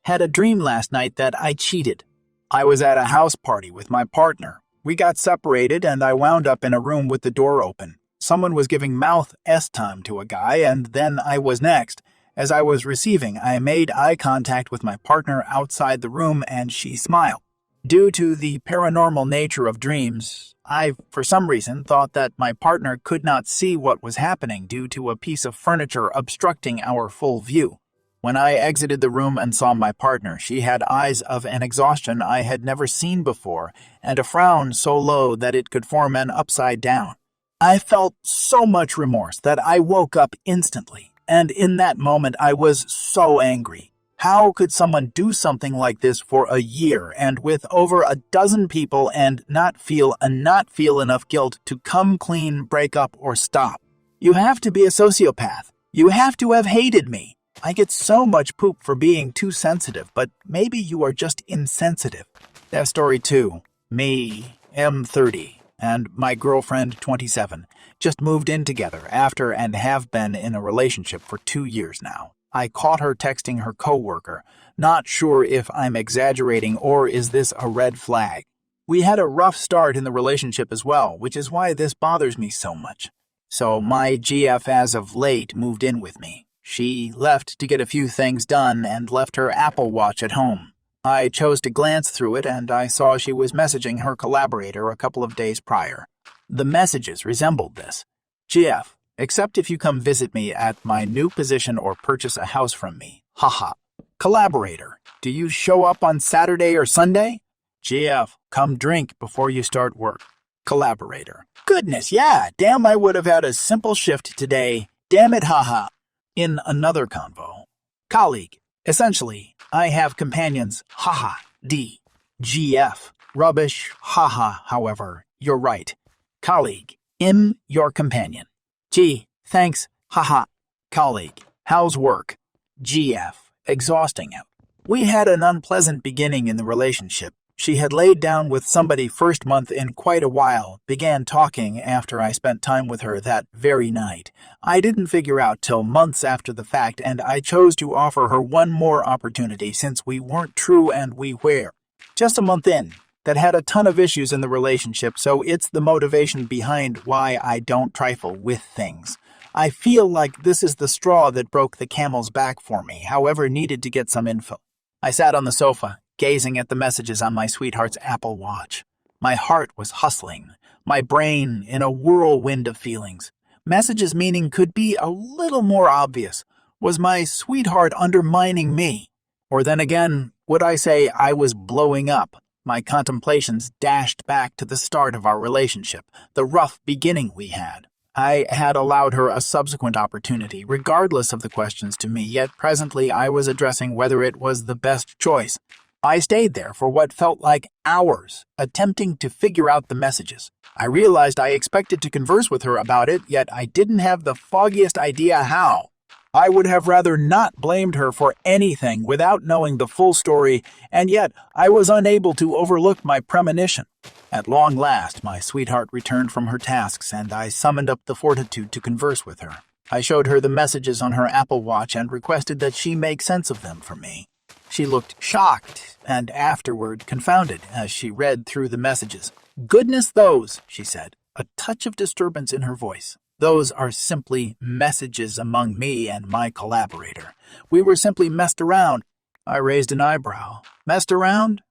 Had a dream last night that I cheated. I was at a house party with my partner. We got separated and I wound up in a room with the door open. Someone was giving mouth S-time to a guy and then I was next. As I was receiving, I made eye contact with my partner outside the room and she smiled. Due to the paranormal nature of dreams, I, for some reason, thought that my partner could not see what was happening due to a piece of furniture obstructing our full view. When I exited the room and saw my partner, she had eyes of an exhaustion I had never seen before and a frown so low that it could form an upside down. I felt so much remorse that I woke up instantly, and in that moment I was so angry. How could someone do something like this for a year and with over a dozen people and not feel enough guilt to come clean, break up, or stop? You have to be a sociopath. You have to have hated me. I get so much poop for being too sensitive, but maybe you are just insensitive. Death Story 2. Me, M30, and my girlfriend, 27, just moved in together after and have been in a relationship for 2 years now. I caught her texting her coworker. Not sure if I'm exaggerating or is this a red flag. We had a rough start in the relationship as well, which is why this bothers me so much. So my GF as of late moved in with me. She left to get a few things done and left her Apple Watch at home. I chose to glance through it and I saw she was messaging her collaborator a couple of days prior. The messages resembled this. GF, except if you come visit me at my new position or purchase a house from me. Haha. Collaborator, do you show up on Saturday or Sunday? GF, come drink before you start work. Collaborator, goodness, yeah, damn, I would have had a simple shift today. Damn it, haha. In another convo. Colleague, essentially, I have companions, haha, D, GF, rubbish, haha, however, you're right. Colleague, M, your companion. G, thanks, haha. Colleague, how's work? GF, exhausting out. We had an unpleasant beginning in the relationship. She had laid down with somebody first month in quite a while, began talking after I spent time with her that very night. I didn't figure out till months after the fact, and I chose to offer her one more opportunity since we weren't true and we were. Just a month in, that had a ton of issues in the relationship, so it's the motivation behind why I don't trifle with things. I feel like this is the straw that broke the camel's back for me, however needed to get some info. I sat on the sofa, gazing at the messages on my sweetheart's Apple Watch. My heart was hustling, my brain in a whirlwind of feelings. Messages' meaning could be a little more obvious. Was my sweetheart undermining me? Or then again, would I say I was blowing up? My contemplations dashed back to the start of our relationship, the rough beginning we had. I had allowed her a subsequent opportunity, regardless of the questions to me, yet presently I was addressing whether it was the best choice. I stayed there for what felt like hours, attempting to figure out the messages. I realized I expected to converse with her about it, yet I didn't have the foggiest idea how. I would have rather not blamed her for anything without knowing the full story, and yet I was unable to overlook my premonition. At long last, my sweetheart returned from her tasks, and I summoned up the fortitude to converse with her. I showed her the messages on her Apple Watch and requested that she make sense of them for me. She looked shocked and afterward confounded as she read through the messages. "Goodness those," she said, a touch of disturbance in her voice. "Those are simply messages among me and my collaborator. We were simply messed around." I raised an eyebrow. "Messed around?"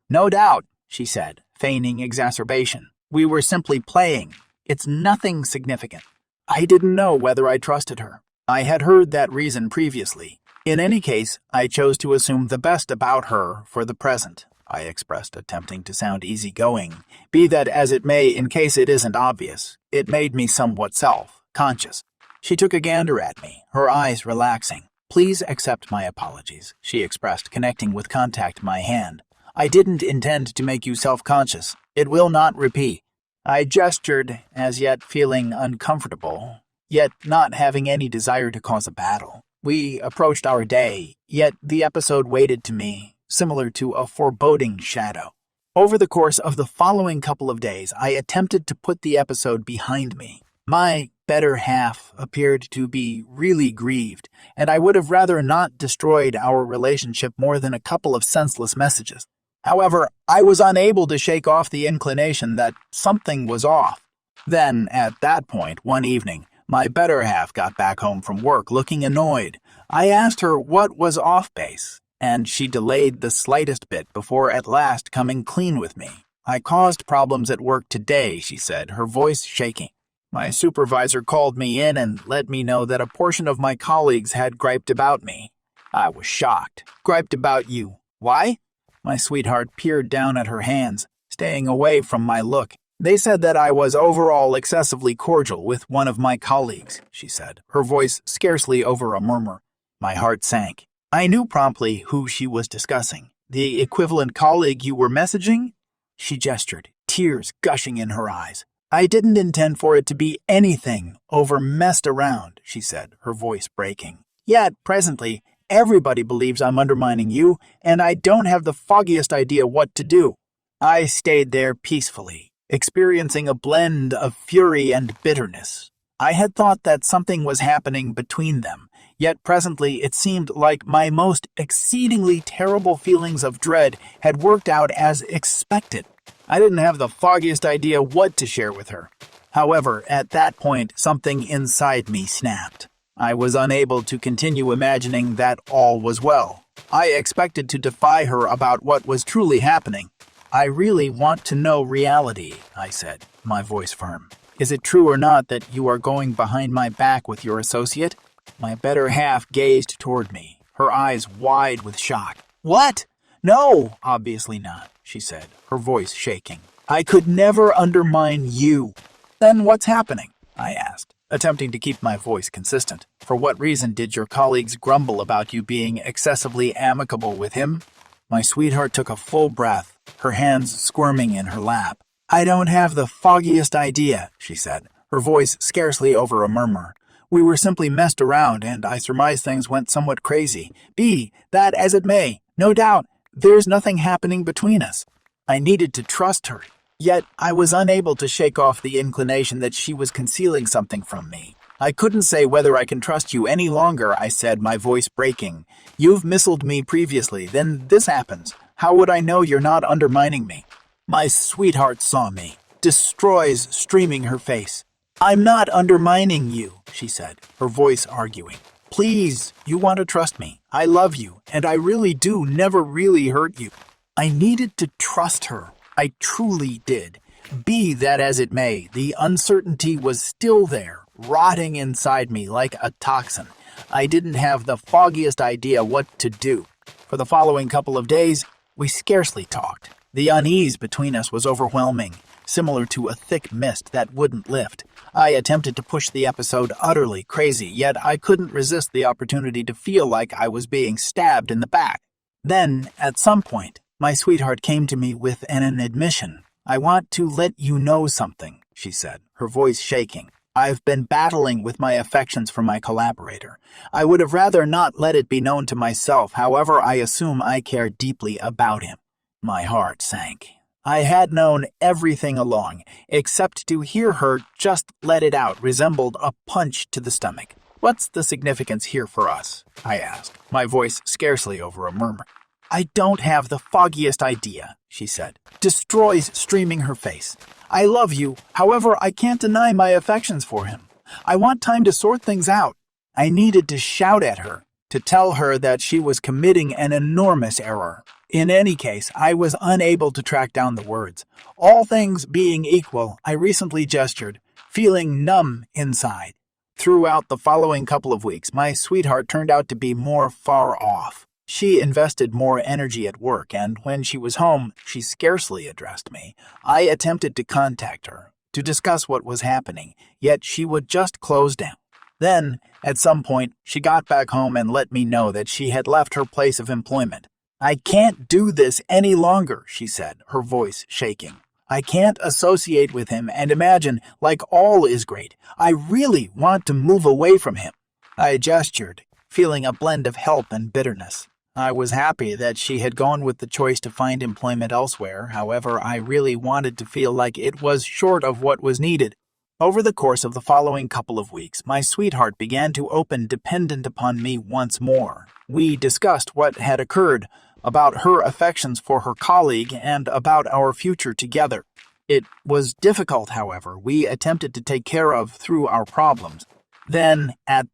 "No doubt," she said, feigning exacerbation. "We were simply playing. It's nothing significant." I didn't know whether I trusted her. I had heard that reason previously. In any case, I chose to assume the best about her for the present, I expressed, attempting to sound easygoing. Be that as it may, in case it isn't obvious, it made me somewhat self-conscious. She took a gander at me, her eyes relaxing. "Please accept my apologies," she expressed, connecting with contact my hand. "I didn't intend to make you self-conscious. It will not repeat." I gestured, as yet feeling uncomfortable, yet not having any desire to cause a battle. We approached our day, yet the episode waited to me, similar to a foreboding shadow. Over the course of the following couple of days, I attempted to put the episode behind me. My better half appeared to be really grieved, and I would have rather not destroyed our relationship more than a couple of senseless messages. However, I was unable to shake off the inclination that something was off. Then, at that point, one evening, my better half got back home from work looking annoyed. I asked her what was off base, and she delayed the slightest bit before at last coming clean with me. "I caused problems at work today," she said, her voice shaking. "My supervisor called me in and let me know that a portion of my colleagues had griped about me." I was shocked. "Griped about you? Why?" My sweetheart peered down at her hands, staying away from my look. "They said that I was overall excessively cordial with one of my colleagues," she said, her voice scarcely over a murmur. My heart sank. I knew promptly who she was discussing. "The equivalent colleague you were messaging?" She gestured, tears gushing in her eyes. "I didn't intend for it to be anything over messed around," she said, her voice breaking. "Yet, presently, everybody believes I'm undermining you, and I don't have the foggiest idea what to do." I stayed there peacefully, experiencing a blend of fury and bitterness. I had thought that something was happening between them, yet presently it seemed like my most exceedingly terrible feelings of dread had worked out as expected. I didn't have the foggiest idea what to share with her. However, at that point, something inside me snapped. I was unable to continue imagining that all was well. I expected to defy her about what was truly happening. "I really want to know reality," I said, my voice firm. "Is it true or not that you are going behind my back with your associate?" My better half gazed toward me, her eyes wide with shock. "What? No, obviously not," she said, her voice shaking. "I could never undermine you." "Then what's happening?" I asked, attempting to keep my voice consistent. "For what reason did your colleagues grumble about you being excessively amicable with him?" My sweetheart took a full breath, her hands squirming in her lap. "I don't have the foggiest idea," she said, her voice scarcely over a murmur. "We were simply messed around, and I surmise things went somewhat crazy. Be that as it may, no doubt, there's nothing happening between us." I needed to trust her, yet I was unable to shake off the inclination that she was concealing something from me. "I couldn't say whether I can trust you any longer," I said, my voice breaking. "You've missiled me previously, then this happens. How would I know you're not undermining me?" My sweetheart saw me, destroys streaming her face. "I'm not undermining you," she said, her voice arguing. "Please, you want to trust me. I love you, and I really do never really hurt you." I needed to trust her. I truly did. Be that as it may, the uncertainty was still there, rotting inside me like a toxin. I didn't have the foggiest idea what to do. For the following couple of days, we scarcely talked. The unease between us was overwhelming, similar to a thick mist that wouldn't lift. I attempted to push the episode utterly crazy, yet I couldn't resist the opportunity to feel like I was being stabbed in the back. Then, at some point, my sweetheart came to me with an admission. "I want to let you know something," she said, her voice shaking. "I've been battling with my affections for my collaborator. I would have rather not let it be known to myself, however I assume I care deeply about him." My heart sank. I had known everything along, except to hear her just let it out resembled a punch to the stomach. "What's the significance here for us?" I asked, my voice scarcely over a murmur. "I don't have the foggiest idea," she said, destroys streaming her face. "I love you, however I can't deny my affections for him. I want time to sort things out." I needed to shout at her, to tell her that she was committing an enormous error. In any case, I was unable to track down the words. All things being equal, I recently gestured, feeling numb inside. Throughout the following couple of weeks, my sweetheart turned out to be more far off. She invested more energy at work, and when she was home, she scarcely addressed me. I attempted to contact her, to discuss what was happening, yet she would just close down. Then, at some point, she got back home and let me know that she had left her place of employment. "I can't do this any longer," she said, her voice shaking. "I can't associate with him and imagine like all is great. I really want to move away from him." I gestured, feeling a blend of help and bitterness. I was happy that she had gone with the choice to find employment elsewhere. However, I really wanted to feel like it was short of what was needed. Over the course of the following couple of weeks, my sweetheart began to open dependent upon me once more. We discussed what had occurred, about her affections for her colleague, and about our future together. It was difficult, however, we attempted to take care of through our problems. Then, at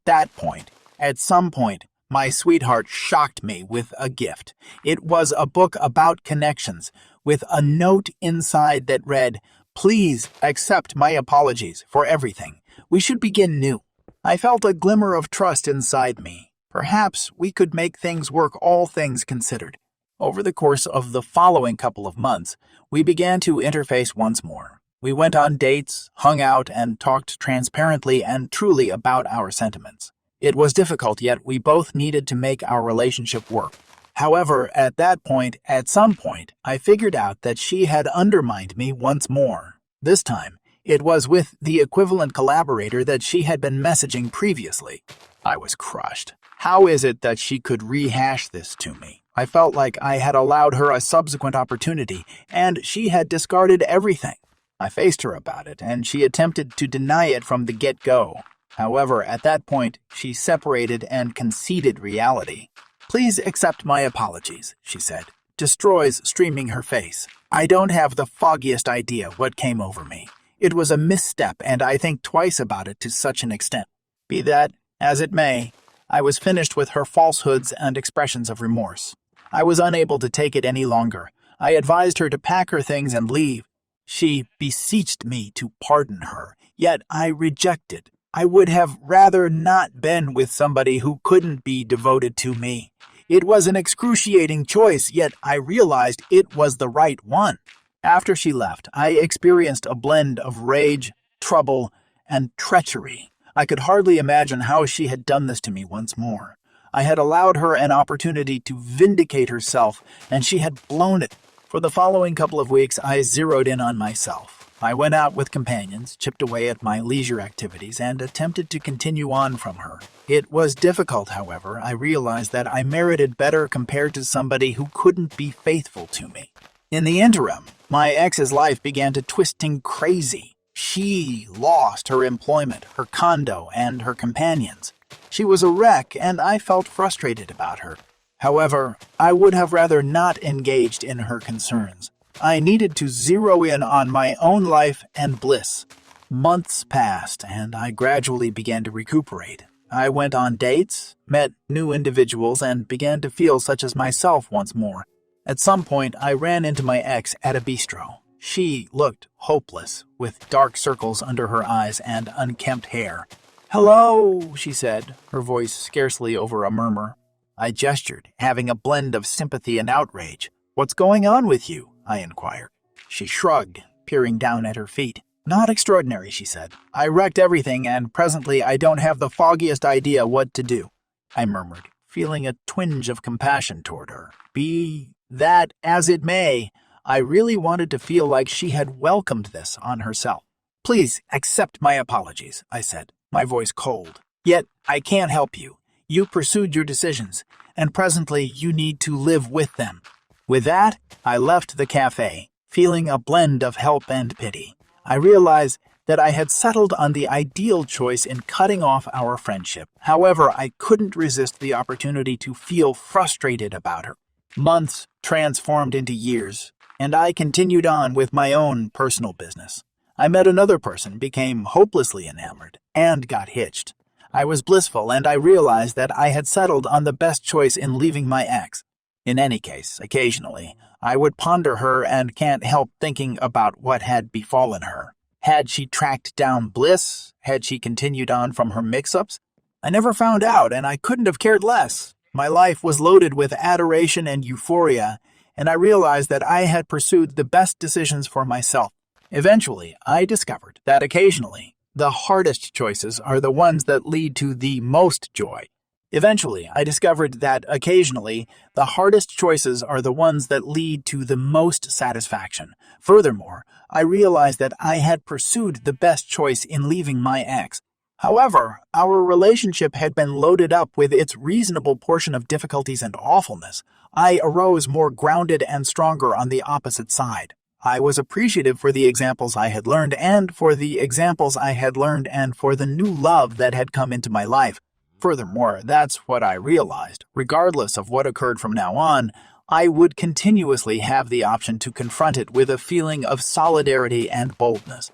some point, my sweetheart shocked me with a gift. It was a book about connections, with a note inside that read, "Please accept my apologies for everything. We should begin new." I felt a glimmer of trust inside me. Perhaps we could make things work, all things considered. Over the course of the following couple of months, we began to interface once more. We went on dates, hung out, and talked transparently and truly about our sentiments. It was difficult, yet we both needed to make our relationship work. However, at some point, I figured out that she had undermined me once more. This time, it was with the equivalent collaborator that she had been messaging previously. I was crushed. How is it that she could rehash this to me? I felt like I had allowed her a subsequent opportunity, and she had discarded everything. I faced her about it, and she attempted to deny it from the get-go. However, at that point, she separated and conceded reality. "Please accept my apologies," she said, destroys streaming her face. "I don't have the foggiest idea what came over me. It was a misstep, and I think twice about it to such an extent." Be that as it may, I was finished with her falsehoods and expressions of remorse. I was unable to take it any longer. I advised her to pack her things and leave. She beseeched me to pardon her, yet I rejected. I would have rather not been with somebody who couldn't be devoted to me. It was an excruciating choice, yet I realized it was the right one. After she left, I experienced a blend of rage, trouble, and treachery. I could hardly imagine how she had done this to me once more. I had allowed her an opportunity to vindicate herself, and she had blown it. For the following couple of weeks, I zeroed in on myself. I went out with companions, chipped away at my leisure activities, and attempted to continue on from her. It was difficult, however. I realized that I merited better compared to somebody who couldn't be faithful to me. In the interim, my ex's life began to twisting crazy. She lost her employment, her condo, and her companions. She was a wreck, and I felt frustrated about her. However, I would have rather not engaged in her concerns. I needed to zero in on my own life and bliss. Months passed, and I gradually began to recuperate. I went on dates, met new individuals, and began to feel such as myself once more. At some point, I ran into my ex at a bistro. She looked hopeless, with dark circles under her eyes and unkempt hair. "Hello," she said, her voice scarcely over a murmur. I gestured, having a blend of sympathy and outrage. "What's going on with you?" I inquired. She shrugged, peering down at her feet. "Not extraordinary," she said. "I wrecked everything, and presently I don't have the foggiest idea what to do," I murmured, feeling a twinge of compassion toward her. Be that as it may, I really wanted to feel like she had welcomed this on herself. "Please accept my apologies," I said, my voice cold. "Yet I can't help you. You pursued your decisions, and presently you need to live with them." With that, I left the cafe, feeling a blend of help and pity. I realized that I had settled on the ideal choice in cutting off our friendship. However, I couldn't resist the opportunity to feel frustrated about her. Months transformed into years, and I continued on with my own personal business. I met another person, became hopelessly enamored, and got hitched. I was blissful, and I realized that I had settled on the best choice in leaving my ex. In any case, occasionally, I would ponder her and can't help thinking about what had befallen her. Had she tracked down bliss? Had she continued on from her mix-ups? I never found out, and I couldn't have cared less. My life was loaded with adoration and euphoria, and I realized that I had pursued the best decisions for myself. Eventually, I discovered that occasionally, the hardest choices are the ones that lead to the most joy. Eventually, I discovered that occasionally, the hardest choices are the ones that lead to the most satisfaction. Furthermore, I realized that I had pursued the best choice in leaving my ex. However, our relationship had been loaded up with its reasonable portion of difficulties and awfulness. I arose more grounded and stronger on the opposite side. I was appreciative for the examples I had learned and for the examples I had learned and for the new love that had come into my life. Furthermore, that's what I realized. Regardless of what occurred from now on, I would continuously have the option to confront it with a feeling of solidarity and boldness.